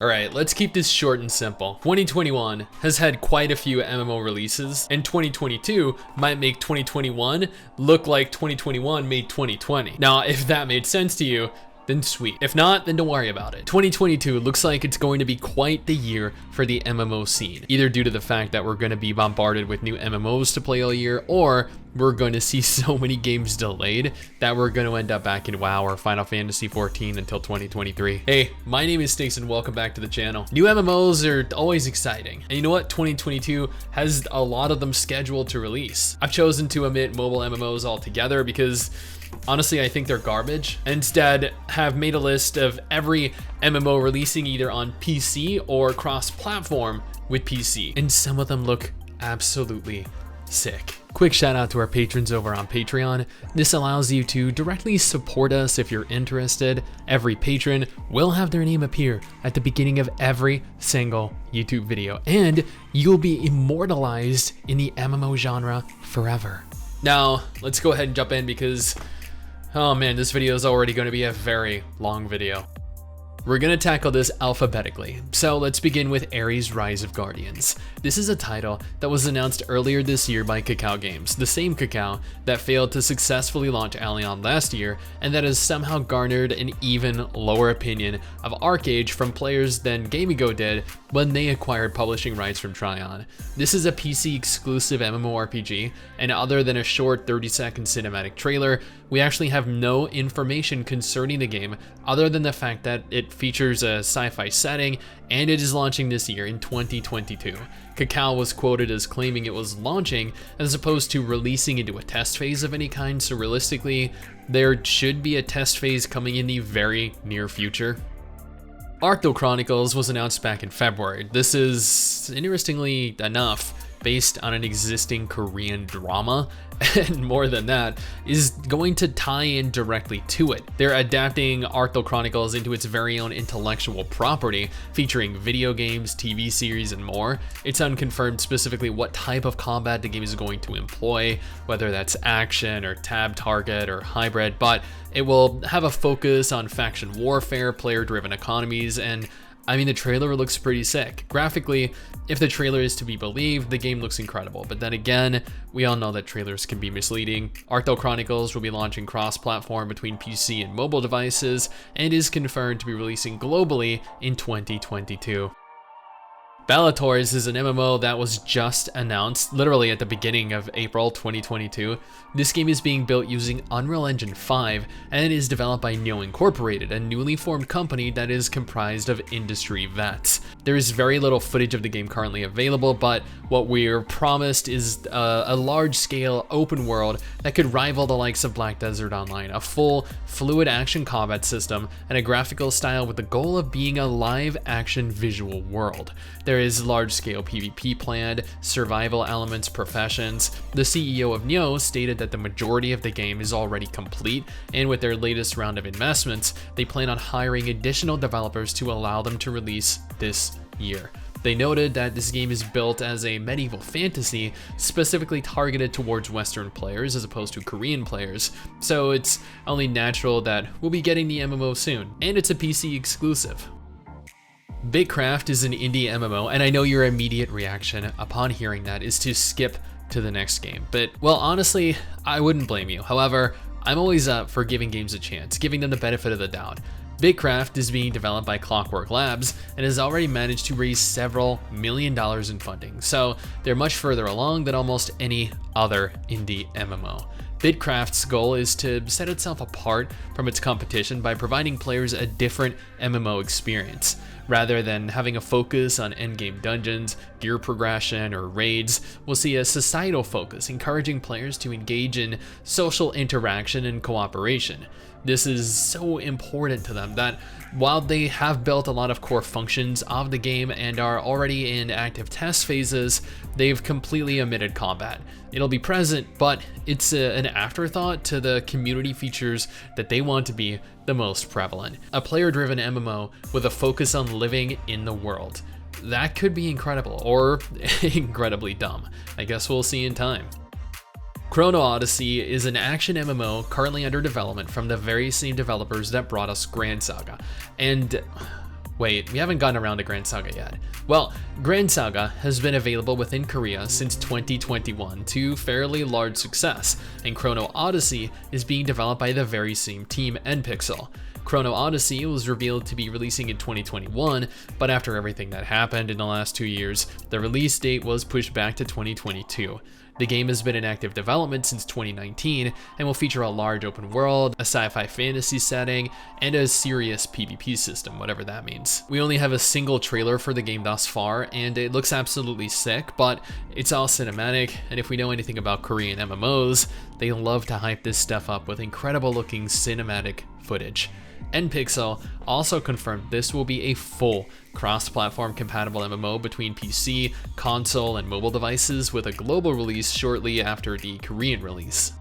Alright, let's keep this short and simple. 2021 has had quite a few MMO releases, and 2022 might make 2021 look like 2021 made 2020. Now, if that made sense to you, then sweet. If not, then don't worry about it. 2022 looks like it's going to be quite the year for the MMO scene, either due to the fact that we're going to be bombarded with new MMOs to play all year, or we're going to see so many games delayed that we're going to end up back in WoW or Final Fantasy 14 until 2023. Hey, my name is STIX and welcome back to the channel. New MMOs are always exciting. And you know what? 2022 has a lot of them scheduled to release. I've chosen to omit mobile MMOs altogether because honestly, I think they're garbage. Instead, have made a list of every MMO releasing either on PC or cross-platform with PC. And some of them look absolutely sick. Quick shout out to our patrons over on Patreon. This allows you to directly support us if you're interested. Every patron will have their name appear at the beginning of every single YouTube video, and you'll be immortalized in the MMO genre forever. Now, let's go ahead and jump in because, oh man, this video is already going to be a very long video. We're going to tackle this alphabetically, so let's begin with Ares: Rise of Guardians. This is a title that was announced earlier this year by Kakao Games, the same Kakao that failed to successfully launch Allion last year, and that has somehow garnered an even lower opinion of ArcheAge from players than Gamigo did when they acquired publishing rights from Tryon. This is a PC exclusive MMORPG, and other than a short 30-second cinematic trailer, we actually have no information concerning the game other than the fact that it features a sci-fi setting and it is launching this year in 2022. Kakao was quoted as claiming it was launching as opposed to releasing into a test phase of any kind, so realistically, there should be a test phase coming in the very near future. Arthdal Chronicles was announced back in February. This is, interestingly enough, based on an existing Korean drama, and more than that, is going to tie in directly to it. They're adapting Arthdal Chronicles into its very own intellectual property, featuring video games, TV series, and more. It's unconfirmed specifically what type of combat the game is going to employ, whether that's action or tab target or hybrid, but it will have a focus on faction warfare, player-driven economies, and I mean, the trailer looks pretty sick. Graphically, if the trailer is to be believed, the game looks incredible. But then again, we all know that trailers can be misleading. Arthdal Chronicles will be launching cross-platform between PC and mobile devices, and is confirmed to be releasing globally in 2022. BELLATORES is an MMO that was just announced literally at the beginning of April 2022. This game is being built using Unreal Engine 5 and it is developed by Neo Incorporated, a newly formed company that is comprised of industry vets. There is very little footage of the game currently available, but what we're promised is a large-scale open world that could rival the likes of Black Desert Online, a full fluid action combat system, and a graphical style with the goal of being a live-action visual world. There is large-scale PvP planned, survival elements, professions. The CEO of Neo stated that the majority of the game is already complete, and with their latest round of investments, they plan on hiring additional developers to allow them to release this year. They noted that this game is built as a medieval fantasy specifically targeted towards Western players as opposed to Korean players, so it's only natural that we'll be getting the MMO soon, and it's a PC exclusive. BitCraft is an indie MMO, and I know your immediate reaction upon hearing that is to skip to the next game, but well, honestly, I wouldn't blame you. However, I'm always up for giving games a chance, giving them the benefit of the doubt. BitCraft is being developed by Clockwork Labs and has already managed to raise several $1 million in funding, so they're much further along than almost any other indie MMO. BitCraft's goal is to set itself apart from its competition by providing players a different MMO experience. Rather than having a focus on endgame dungeons, gear progression, or raids, we'll see a societal focus, encouraging players to engage in social interaction and cooperation. This is so important to them that while they have built a lot of core functions of the game and are already in active test phases, they've completely omitted combat. It'll be present, but it's an afterthought to the community features that they want to be the most prevalent. A player-driven MMO with a focus on living in the world. That could be incredible, or incredibly dumb. I guess we'll see in time. Chrono Odyssey is an action MMO currently under development from the very same developers that brought us GRAN Saga. And Wait, we haven't gotten around to Grand Saga yet. Well, Grand Saga has been available within Korea since 2021 to fairly large success, and Chrono Odyssey is being developed by the very same team, NPixel. Chrono Odyssey was revealed to be releasing in 2021, but after everything that happened in the last 2 years, the release date was pushed back to 2022. The game has been in active development since 2019 and will feature a large open world, a sci-fi fantasy setting, and a serious PvP system, whatever that means. We only have a single trailer for the game thus far, and it looks absolutely sick, but it's all cinematic, and if we know anything about Korean MMOs, they love to hype this stuff up with incredible looking cinematic footage. NPixel also confirmed this will be a full cross-platform compatible MMO between PC, console, and mobile devices with a global release shortly after the Korean release.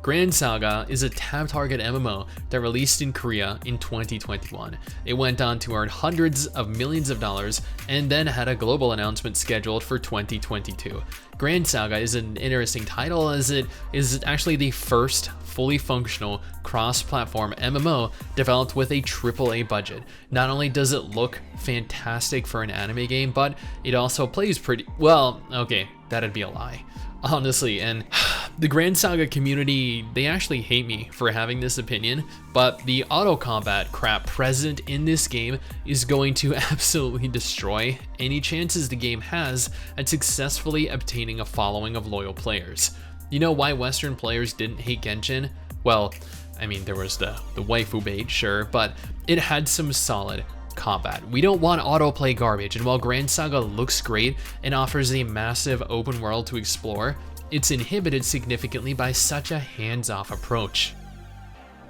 Grand Saga is a tab target MMO that released in Korea in 2021. It went on to earn hundreds of millions of dollars and then had a global announcement scheduled for 2022. Grand Saga is an interesting title as it is actually the first fully functional cross-platform MMO developed with a AAA budget. Not only does it look fantastic for an anime game, but it also plays pretty well. Okay, that'd be a lie, honestly. And the Grand Saga community, they actually hate me for having this opinion, but the auto combat crap present in this game is going to absolutely destroy any chances the game has at successfully obtaining a following of loyal players. You know why Western players didn't hate Genshin? Well, I mean, there was the waifu bait, sure, but it had some solid combat. We don't want autoplay garbage, and while Grand Saga looks great and offers a massive open world to explore, it's inhibited significantly by such a hands-off approach.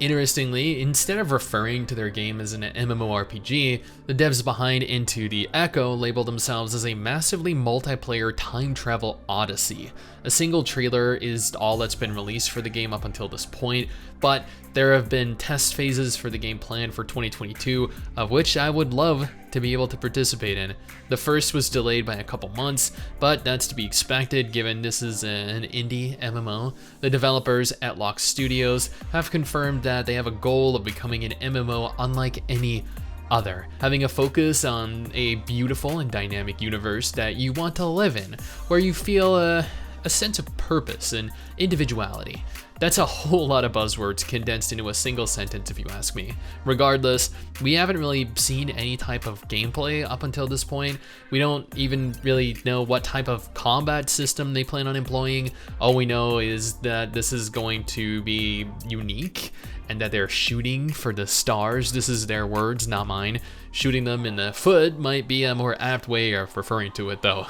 Interestingly, instead of referring to their game as an MMORPG, the devs behind Into the Echo labeled themselves as a massively multiplayer time travel odyssey. A single trailer is all that's been released for the game up until this point, but there have been test phases for the game planned for 2022, of which I would love to be able to participate in. The first was delayed by a couple months, but that's to be expected given this is an indie MMO. The developers at Lock Studios have confirmed that they have a goal of becoming an MMO unlike any other, having a focus on a beautiful and dynamic universe that you want to live in, where you feel a sense of purpose and individuality. That's a whole lot of buzzwords condensed into a single sentence if you ask me. Regardless, we haven't really seen any type of gameplay up until this point. We don't even really know what type of combat system they plan on employing. All we know is that this is going to be unique and that they're shooting for the stars. This is their words, not mine. Shooting them in the foot might be a more apt way of referring to it though.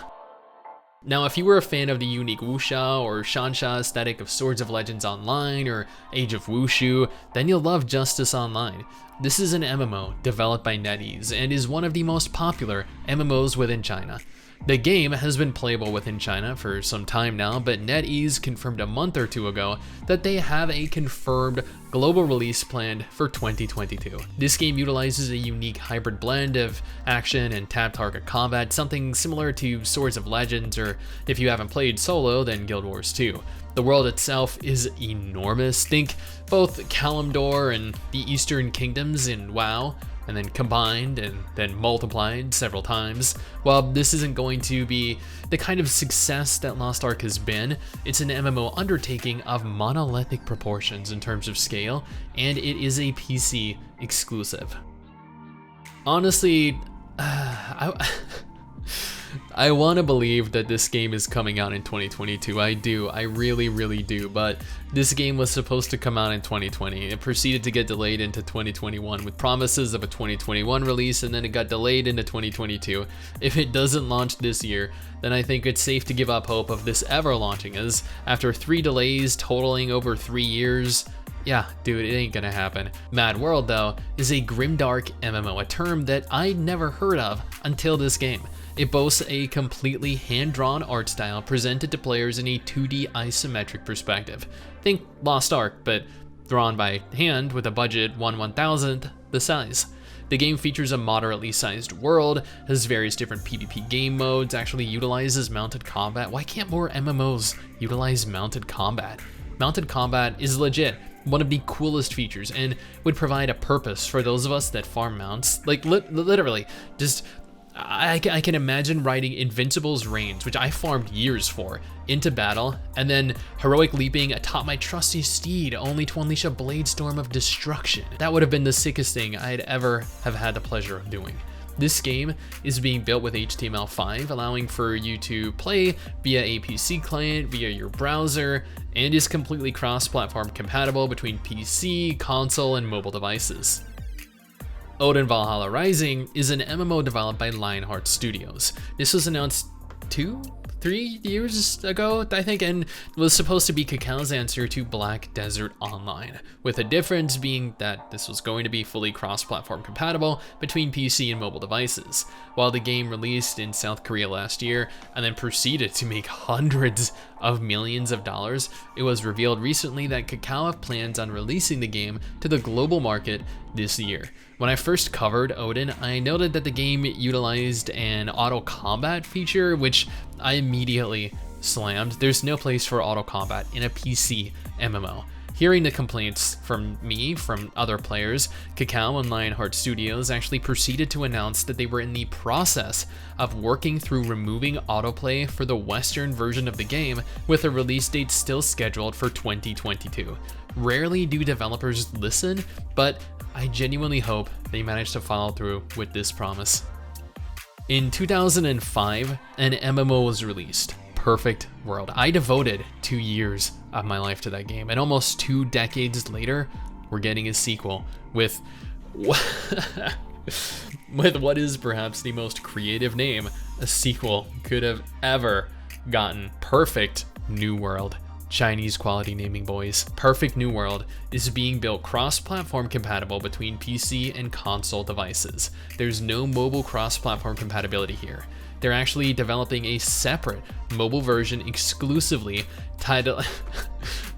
Now, if you were a fan of the unique wuxia or shansha aesthetic of Swords of Legends Online or Age of Wushu, then you'll love Justice Online. This is an MMO developed by NetEase and is one of the most popular MMOs within China. The game has been playable within China for some time now, but NetEase confirmed a month or two ago that they have a confirmed global release planned for 2022. This game utilizes a unique hybrid blend of action and tab target combat, something similar to Swords of Legends, or if you haven't played solo, then Guild Wars 2. The world itself is enormous. Think both Kalimdor and the Eastern Kingdoms in WoW, and then combined and then multiplied several times. While this isn't going to be the kind of success that Lost Ark has been, it's an MMO undertaking of monolithic proportions in terms of scale, and it is a PC exclusive. Honestly, I want to believe that this game is coming out in 2022. I do. I really, really do. But this game was supposed to come out in 2020. It proceeded to get delayed into 2021 with promises of a 2021 release, and then it got delayed into 2022. If it doesn't launch this year, then I think it's safe to give up hope of this ever launching, as after 3 delays totaling over 3 years, yeah, dude, it ain't gonna happen. Mad World, though, is a grimdark MMO, a term that I'd never heard of until this game. It boasts a completely hand-drawn art style presented to players in a 2D isometric perspective. Think Lost Ark, but drawn by hand with a budget 1/1000th the size. The game features a moderately sized world, has various different PvP game modes, actually utilizes mounted combat. Why can't more MMOs utilize mounted combat? Mounted combat is legit. one of the coolest features and would provide a purpose for those of us that farm mounts. Like literally, just I can imagine riding Invincible's reins, which I farmed years for, into battle, and then heroic leaping atop my trusty steed only to unleash a blade storm of destruction. That would have been the sickest thing I'd ever have had the pleasure of doing. This game is being built with HTML5, allowing for you to play via a PC client, via your browser, and is completely cross-platform compatible between PC, console, and mobile devices. ODIN Valhalla Rising is an MMO developed by Lionheart Studios. This was announced 2-3 years ago, I think, and was supposed to be Kakao's answer to Black Desert Online, with the difference being that this was going to be fully cross-platform compatible between PC and mobile devices. While the game released in South Korea last year and then proceeded to make hundreds of millions of dollars, it was revealed recently that Kakao plans on releasing the game to the global market this year. When I first covered Odin, I noted that the game utilized an auto combat feature, which I immediately slammed. There's no place for auto combat in a PC MMO. Hearing the complaints from other players, Kakao and Lionheart Studios actually proceeded to announce that they were in the process of working through removing autoplay for the Western version of the game, with a release date still scheduled for 2022. Rarely do developers listen, but I genuinely hope they manage to follow through with this promise. In 2005, an MMO was released, Perfect World. I devoted 2 years of my life to that game, and almost 2 decades later, we're getting a sequel with what is perhaps the most creative name a sequel could have ever gotten. Perfect New World. Chinese quality naming, boys. Perfect New World is being built cross-platform compatible between PC and console devices. There's no mobile cross-platform compatibility here. They're actually developing a separate mobile version exclusively titled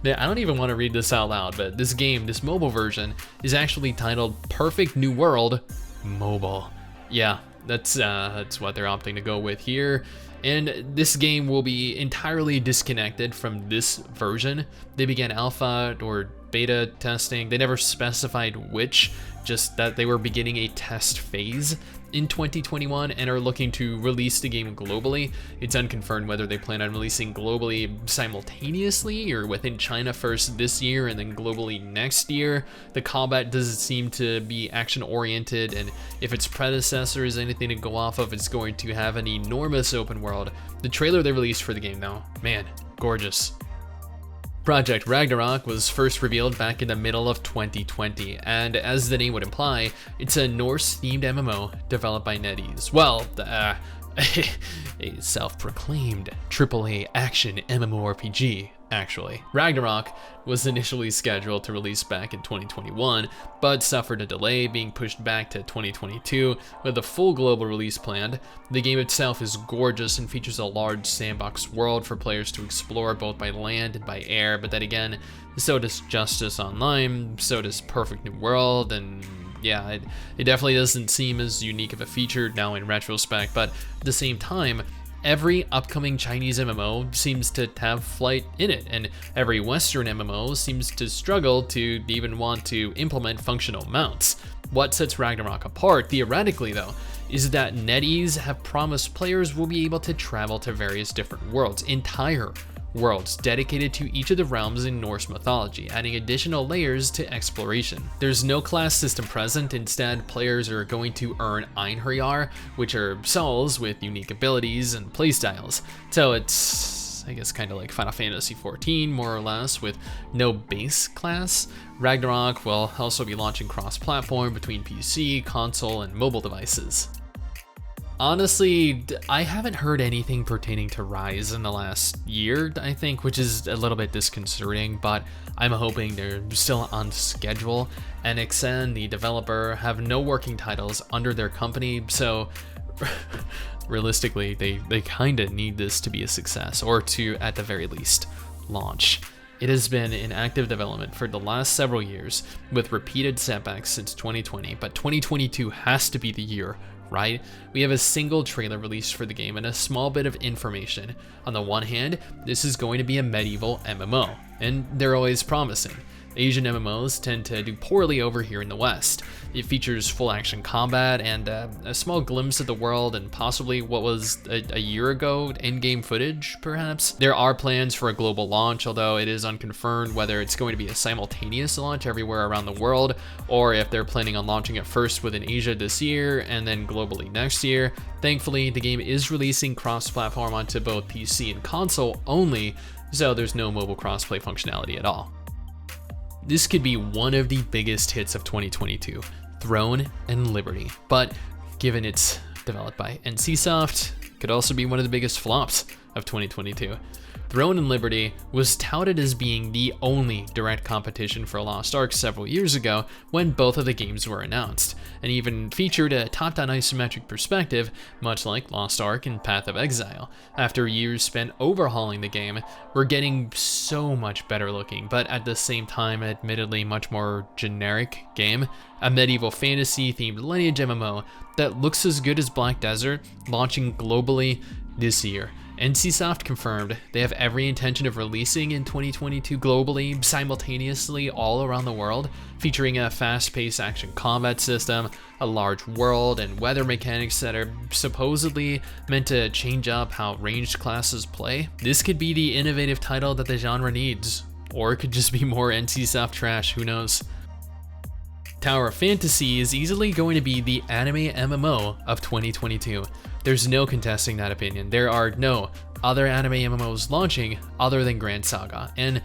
I don't even want to read this out loud, but this mobile version is actually titled Perfect New World Mobile. Yeah, that's what they're opting to go with here. And this game will be entirely disconnected from this version. They began alpha or beta testing. They never specified which, just that they were beginning a test phase in 2021 and are looking to release the game globally. It's unconfirmed whether they plan on releasing globally simultaneously or within China first this year and then globally next year. The combat doesn't seem to be action oriented, and if its predecessor is anything to go off of, it's going to have an enormous open world. The trailer they released for the game though, man, gorgeous. Project Ragnarok was first revealed back in the middle of 2020, and as the name would imply, it's a Norse-themed MMO developed by NetEase. Well, a self-proclaimed AAA action MMORPG, actually. Ragnarok was initially scheduled to release back in 2021, but suffered a delay, being pushed back to 2022 with a full global release planned. The game itself is gorgeous and features a large sandbox world for players to explore both by land and by air, but then again, so does Justice Online, so does Perfect New World, and yeah, it definitely doesn't seem as unique of a feature now in retrospect, but at the same time, every upcoming Chinese MMO seems to have flight in it, and every Western MMO seems to struggle to even want to implement functional mounts. What sets Ragnarok apart, theoretically though, is that NetEase have promised players will be able to travel to various different worlds, entire worlds dedicated to each of the realms in Norse mythology, adding additional layers to exploration. There's no class system present. Instead, players are going to earn Einherjar, which are souls with unique abilities and playstyles. So it's, I guess, kind of like Final Fantasy XIV, more or less, with no base class. Ragnarok will also be launching cross-platform between PC, console, and mobile devices. Honestly, I haven't heard anything pertaining to Rise in the last year, I think, which is a little bit disconcerting, but I'm hoping they're still on schedule. NXN, the developer, have no working titles under their company, so realistically, they kinda need this to be a success, or to, at the very least, launch. It has been in active development for the last several years, with repeated setbacks since 2020, but 2022 has to be the year, right? We have a single trailer released for the game and a small bit of information. On the one hand, this is going to be a medieval MMO, and they're always promising. Asian MMOs tend to do poorly over here in the West. It features full action combat and a small glimpse of the world and possibly what was a year ago in-game footage, perhaps. There are plans for a global launch, although it is unconfirmed whether it's going to be a simultaneous launch everywhere around the world, or if they're planning on launching it first within Asia this year and then globally next year. Thankfully, the game is releasing cross-platform onto both PC and console only, so there's no mobile crossplay functionality at all. This could be one of the biggest hits of 2022, Throne and Liberty, but given it's developed by NCSoft, it could also be one of the biggest flops of 2022. Throne and Liberty was touted as being the only direct competition for Lost Ark several years ago when both of the games were announced, and even featured a top-down isometric perspective, much like Lost Ark and Path of Exile. After years spent overhauling the game, we're getting so much better looking, but at the same time, admittedly much more generic game, a medieval fantasy-themed lineage MMO that looks as good as Black Desert, launching globally this year. NCSoft confirmed they have every intention of releasing in 2022 globally, simultaneously all around the world, featuring a fast-paced action combat system, a large world, and weather mechanics that are supposedly meant to change up how ranged classes play. This could be the innovative title that the genre needs, or it could just be more NCSoft trash, who knows. Tower of Fantasy is easily going to be the anime MMO of 2022. There's no contesting that opinion. There are no other anime MMOs launching other than Grand Saga, and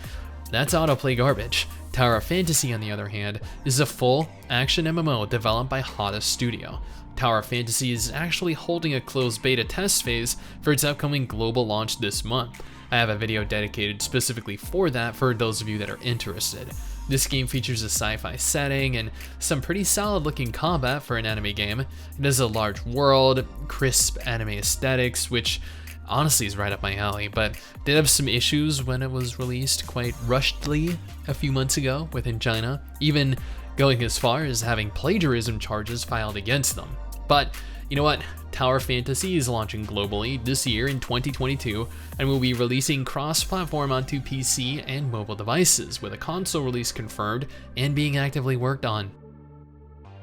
that's autoplay garbage. Tower of Fantasy, on the other hand, is a full action MMO developed by Hada Studio. Tower of Fantasy is actually holding a closed beta test phase for its upcoming global launch this month. I have a video dedicated specifically for that for those of you that are interested. This game features a sci-fi setting and some pretty solid looking combat for an anime game. It has a large world, crisp anime aesthetics, which honestly is right up my alley, but did have some issues when it was released quite rushedly a few months ago within China, even going as far as having plagiarism charges filed against them. But you know what? Tower Fantasy is launching globally this year in 2022 and will be releasing cross-platform onto PC and mobile devices, with a console release confirmed and being actively worked on.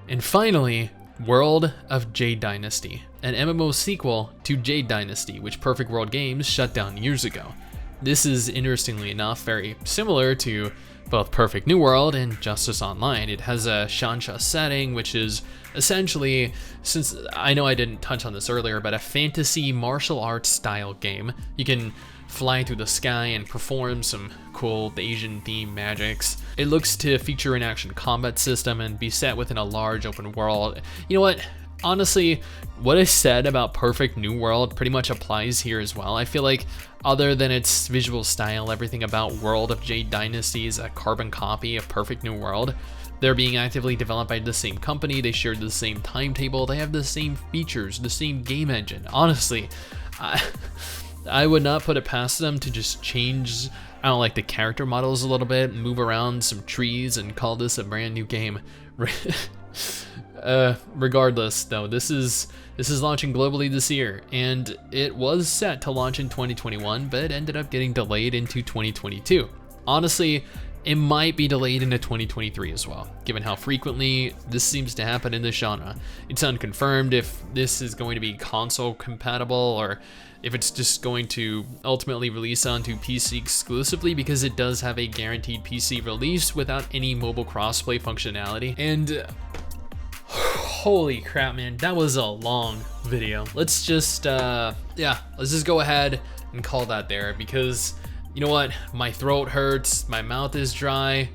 And finally, World of Jade Dynasty, an MMO sequel to Jade Dynasty, which Perfect World Games shut down years ago. This is, interestingly enough, very similar to both Perfect New World and Justice Online. It has a Shansha setting, which is essentially, since I know I didn't touch on this earlier, but a fantasy martial arts style game. You can fly through the sky and perform some cool Asian themed magics. It looks to feature an action combat system and be set within a large open world. You know what? Honestly, what I said about Perfect New World pretty much applies here as well. I feel like other than its visual style, everything about World of Jade Dynasty is a carbon copy of Perfect New World. They're being actively developed by the same company, they share the same timetable, they have the same features, the same game engine. Honestly, I would not put it past them to just change, I don't like the character models a little bit, move around some trees and call this a brand new game. Regardless though, this is launching globally this year, and it was set to launch in 2021, but ended up getting delayed into 2022. Honestly, it might be delayed into 2023 as well, given how frequently this seems to happen in this genre. It's unconfirmed if this is going to be console compatible or if it's just going to ultimately release onto PC exclusively, because it does have a guaranteed PC release without any mobile crossplay functionality. And holy crap, man, that was a long video. Let's just let's just go ahead and call that there, because you know what, my throat hurts, my mouth is dry.